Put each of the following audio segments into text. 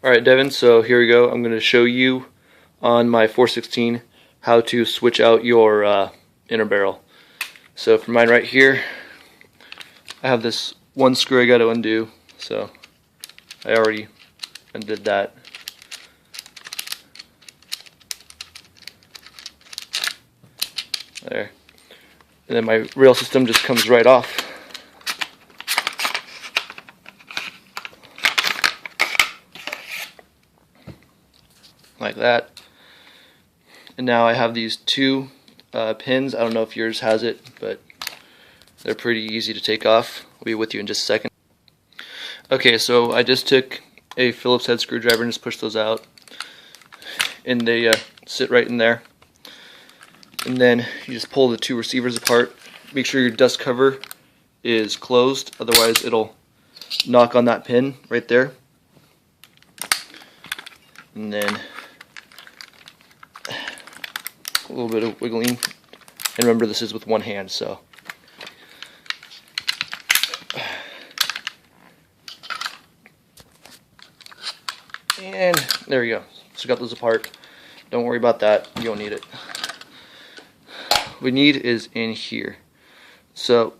Alright, Devin, so here we go. I'm going to show you on my 416 how to switch out your inner barrel. So for mine right here, I have this one screw I got to undo, so I already undid that. There. And then my rail system just comes right off. Like that. And now I have these two pins. I don't know if yours has it, but they're pretty easy to take off. I'll be with you in just a second. Okay, so I just took a Phillips head screwdriver and just pushed those out, and they sit right in there. And then you just pull the two receivers apart. Make sure your dust cover is closed, otherwise it'll knock on that pin right there. And then a little bit of wiggling. And remember, this is with one hand, so. And there we go. So got those apart. Don't worry about that. You don't need it. What we need is in here. So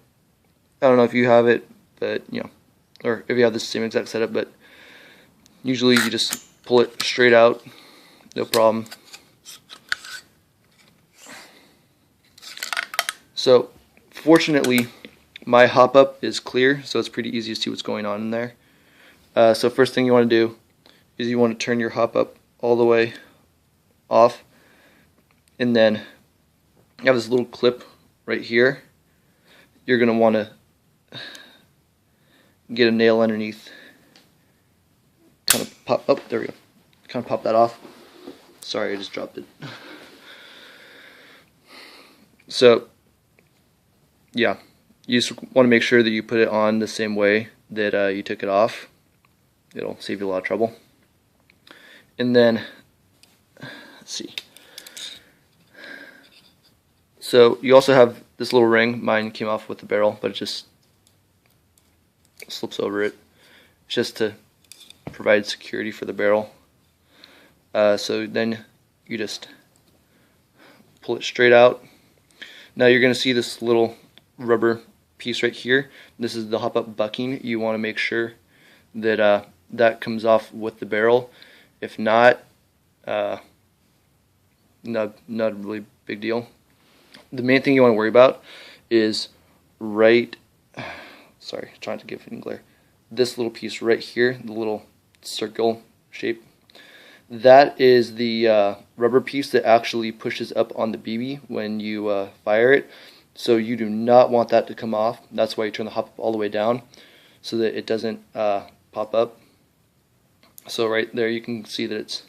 I don't know if you have it, but or if you have the same exact setup, but usually you just pull it straight out, no problem. So fortunately, my hop up is clear, so it's pretty easy to see what's going on in there. So first thing you want to do is you want to turn your hop up all the way off, and then you have this little clip right here. You're going to want to get a nail underneath, kind of pop up, there we go, kind of pop that off. Sorry, I just dropped it. So yeah, you just want to make sure that you put it on the same way that you took it off. It'll save you a lot of trouble. And then, let's see. So you also have this little ring. Mine came off with the barrel, but it just slips over it. It's just to provide security for the barrel. So then you just pull it straight out. Now you're going to see this little rubber piece right here. This is the hop-up bucking. You want to make sure that that comes off with the barrel. If not, not a really big deal. The main thing you want to worry about is sorry, trying to give it in glare. This little piece right here, the little circle shape, that is the rubber piece that actually pushes up on the BB when you fire it. So you do not want that to come off. That's why you turn the hop up all the way down, so that it doesn't pop up. So right there you can see that it's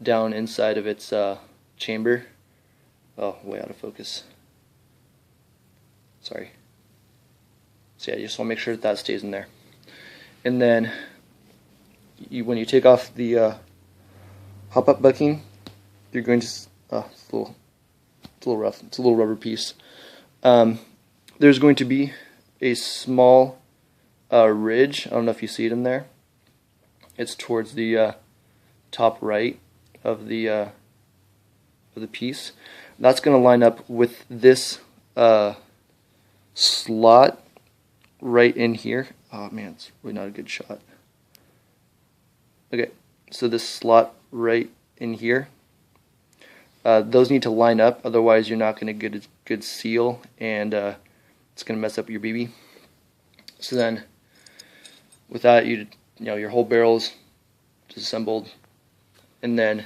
down inside of its chamber. Oh, way out of focus. Sorry. So yeah, you just want to make sure that that stays in there. And then when you take off the hop-up bucking, you're going to it's a little rough. It's a little rubber piece. There's going to be a small ridge. I don't know if you see it in there. It's towards the top right of the piece. That's going to line up with this slot right in here. Oh man, it's really not a good shot. Okay, so this slot right in here, those need to line up, otherwise you're not going to get a good seal, and it's going to mess up your BB. So then with that, your whole barrel's disassembled, and then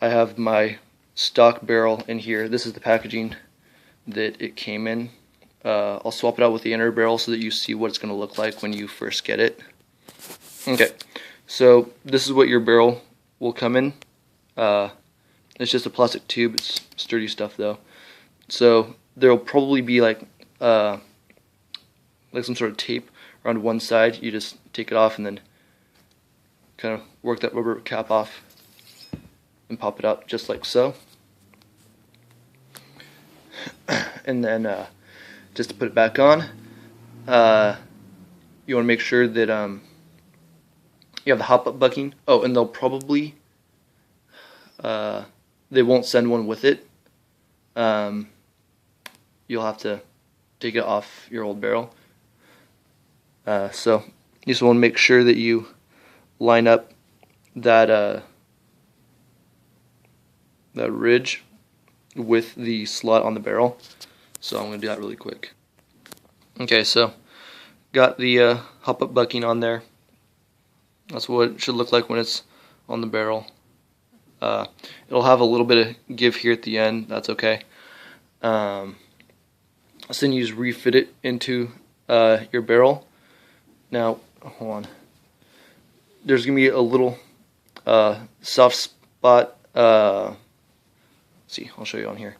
I have my stock barrel in here. This is the packaging that it came in. I'll swap it out with the inner barrel so that you see what it's going to look like when you first get it. Okay, so this is what your barrel will come in. It's just a plastic tube. It's sturdy stuff though. So there will probably be like some sort of tape around one side. You just take it off and then kind of work that rubber cap off and pop it out just like so. And then just to put it back on, you want to make sure that you have the hop-up bucking. Oh, and they'll probably they won't send one with it. You'll have to take it off your old barrel. So you just want to make sure that you line up that that ridge with the slot on the barrel. So I'm going to do that really quick. Okay, so got the hop-up bucking on there. That's what it should look like when it's on the barrel. It'll have a little bit of give here at the end. That's okay. So then you just refit it into your barrel. Now, hold on. There's going to be a little soft spot. See, I'll show you on here.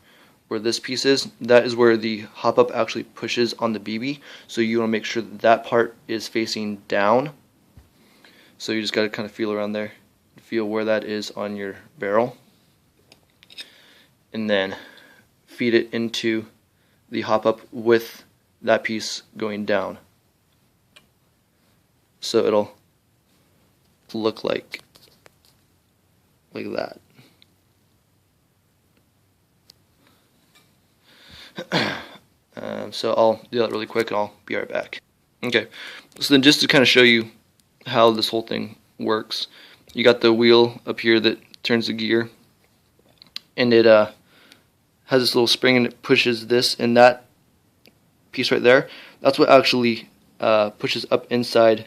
Where this piece is, that is where the hop-up actually pushes on the BB. So you want to make sure that that part is facing down. So you just got to kind of feel around there. Feel where that is on your barrel. And then feed it into the hop-up with that piece going down. So it'll look like that. So I'll do that really quick and I'll be right back. Okay, so then just to kind of show you how this whole thing works, you got the wheel up here that turns the gear, and it has this little spring and it pushes this, and that piece right there, that's what actually pushes up inside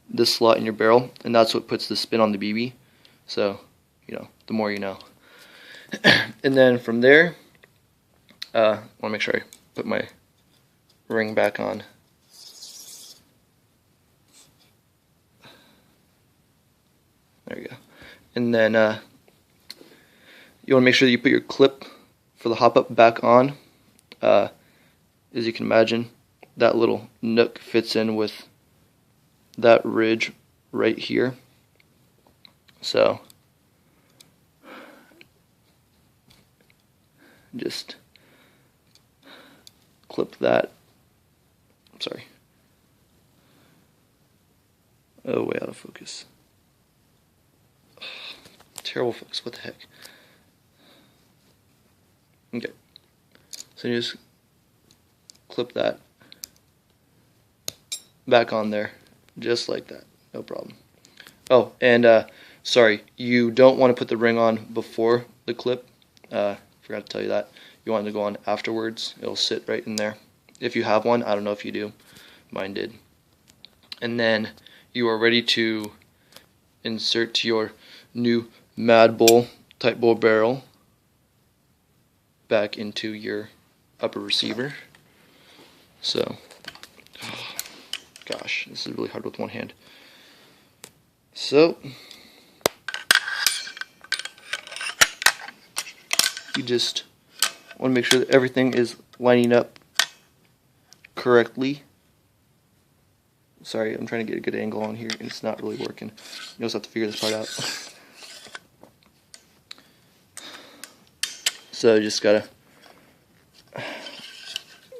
this slot in your barrel, and that's what puts the spin on the BB. So, you know, the more you know. And then from there, I want to make sure I put my ring back on. There you go. And then you want to make sure that you put your clip for the hop-up back on. As you can imagine, that little nook fits in with that ridge right here. So just clip that. I'm sorry. Oh, way out of focus. Terrible focus. What the heck? Okay. So you just clip that back on there, just like that. No problem. Oh, and sorry, you don't want to put the ring on before the clip. Forgot to tell you that. You want it to go on afterwards. It'll sit right in there. If you have one, I don't know if you do. Mine did. And then you are ready to insert your new Mad Bull type bull barrel back into your upper receiver. So, oh, gosh, this is really hard with one hand. So, you just want to make sure that everything is lining up correctly. Sorry, I'm trying to get a good angle on here and it's not really working. You also have to figure this part out. So you just gotta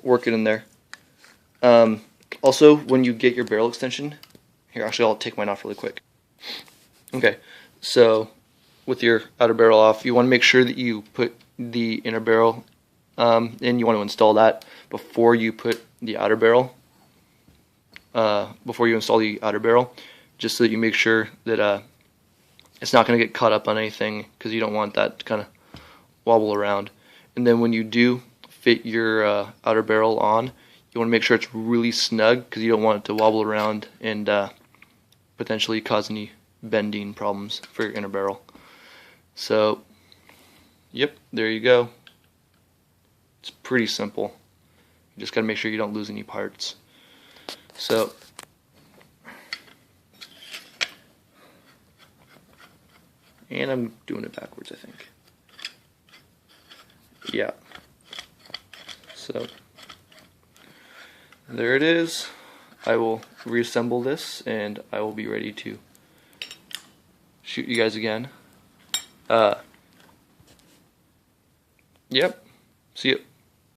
work it in there. Also, when you get your barrel extension, here, actually I'll take mine off really quick. Okay, so with your outer barrel off, you want to make sure that you put the inner barrel in. You want to install that before you put the outer barrel. Before you install the outer barrel, just so that you make sure that it's not going to get caught up on anything, because you don't want that to kind of wobble around. And then when you do fit your outer barrel on, you want to make sure it's really snug, because you don't want it to wobble around and potentially cause any bending problems for your inner barrel. So, yep, there you go. It's pretty simple. You just got to make sure you don't lose any parts. So, and I'm doing it backwards, I think. Yeah. So, there it is. I will reassemble this and I will be ready to shoot you guys again. Yep. See you.